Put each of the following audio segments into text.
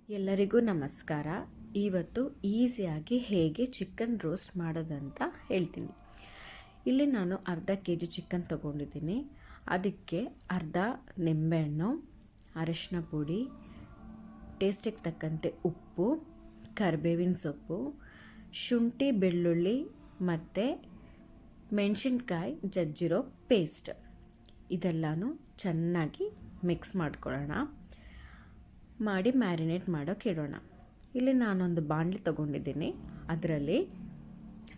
ಎಲ್ಲರಿಗೂ ನಮಸ್ಕಾರ. ಇವತ್ತು ಈಸಿಯಾಗಿ ಹೇಗೆ ಚಿಕನ್ ರೋಸ್ಟ್ ಮಾಡೋದಂತ ಹೇಳ್ತೀನಿ. ಇಲ್ಲಿ ನಾನು ಅರ್ಧ ಕೆಜಿ ಚಿಕನ್ ತೊಗೊಂಡಿದ್ದೀನಿ. ಅದಕ್ಕೆ ಅರ್ಧ ನಿಂಬೆಹಣ್ಣು, ಅರಿಶಿನ ಪುಡಿ, ಟೇಸ್ಟಿಗೆ ತಕ್ಕಂತೆ ಉಪ್ಪು, ಕರಿಬೇವಿನ ಸೊಪ್ಪು, ಶುಂಠಿ ಬೆಳ್ಳುಳ್ಳಿ ಮತ್ತು ಮೆಣಸಿನ್ಕಾಯಿ ಜಜ್ಜಿರೋ ಪೇಸ್ಟ್ ಇದೆಲ್ಲನೂ ಚೆನ್ನಾಗಿ ಮಿಕ್ಸ್ ಮಾಡ್ಕೊಳ್ಳೋಣ. ಮಾಡಿ ಮ್ಯಾರಿನೇಟ್ ಮಾಡೋಕೆ ಇಡೋಣ. ಇಲ್ಲಿ ನಾನೊಂದು ಬಾಣಲಿ ತೊಗೊಂಡಿದ್ದೀನಿ. ಅದರಲ್ಲಿ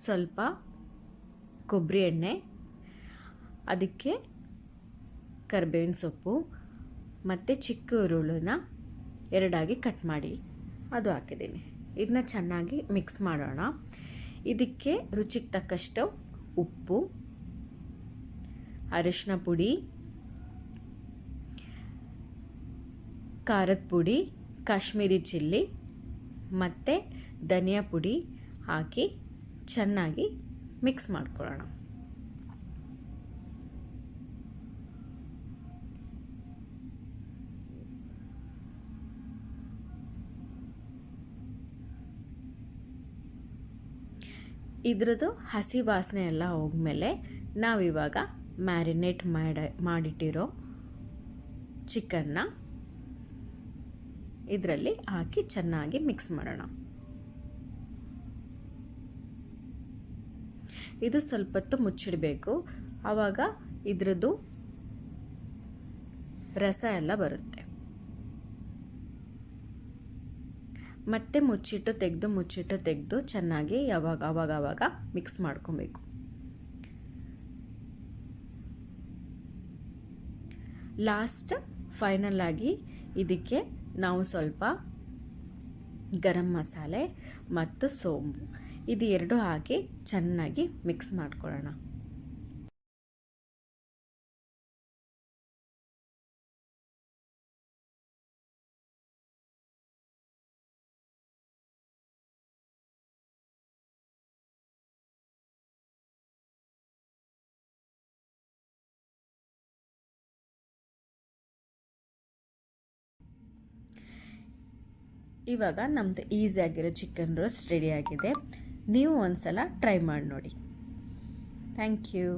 ಸ್ವಲ್ಪ ಕೊಬ್ಬರಿ ಎಣ್ಣೆ, ಅದಕ್ಕೆ ಕರಿಬೇವಿನ ಸೊಪ್ಪು ಮತ್ತು ಚಿಕ್ಕ ಈರುಳ್ಳಿನ ಎರಡಾಗಿ ಕಟ್ ಮಾಡಿ ಅದು ಹಾಕಿದ್ದೀನಿ. ಇದನ್ನ ಚೆನ್ನಾಗಿ ಮಿಕ್ಸ್ ಮಾಡೋಣ. ಇದಕ್ಕೆ ರುಚಿಗೆ ತಕ್ಕಷ್ಟು ಉಪ್ಪು, ಅರಿಶಿನ ಪುಡಿ, ಖಾರದ ಪುಡಿ, ಕಾಶ್ಮೀರಿ ಚಿಲ್ಲಿ ಮತ್ತು ಧನಿಯಾ ಪುಡಿ ಹಾಕಿ ಚೆನ್ನಾಗಿ ಮಿಕ್ಸ್ ಮಾಡ್ಕೊಳ್ಳೋಣ. ಇದ್ರದ್ದು ಹಸಿ ವಾಸನೆ ಎಲ್ಲ ಹೋಗ್ಮೇಲೆ ನಾವಿವಾಗ ಮ್ಯಾರಿನೇಟ್ ಮಾಡಿಟ್ಟಿರೋ ಚಿಕನ್ನ ಇದರಲ್ಲಿ ಹಾಕಿ ಚೆನ್ನಾಗಿ ಮಿಕ್ಸ್ ಮಾಡೋಣ. ಇದು ಸ್ವಲ್ಪ ಹೊತ್ತು ಮುಚ್ಚಿಡಬೇಕು. ಆವಾಗ ಇದ್ರದ್ದು ರಸ ಎಲ್ಲ ಬರುತ್ತೆ. ಮತ್ತೆ ಮುಚ್ಚಿಟ್ಟು ತೆಗೆದು ಚೆನ್ನಾಗಿ ಆವಾಗ ಮಿಕ್ಸ್ ಮಾಡ್ಕೊಬೇಕು. ಲಾಸ್ಟ್ ಫೈನಲ್ ಆಗಿ ಇದಕ್ಕೆ ನಾವು ಸ್ವಲ್ಪ ಗರಂ ಮಸಾಲೆ ಮತ್ತು ಸೋಂಪು ಇದು ಎರಡು ಹಾಕಿ ಚೆನ್ನಾಗಿ ಮಿಕ್ಸ್ ಮಾಡ್ಕೊಳ್ಳೋಣ. ಇವಾಗ ನಮ್ಮದು ಈಸಿಯಾಗಿರೋ ಚಿಕನ್ ರೋಸ್ಟ್ ರೆಡಿಯಾಗಿದೆ. ನೀವು ಒಂದ್ಸಲ ಟ್ರೈ ಮಾಡಿ ನೋಡಿ. Thank you.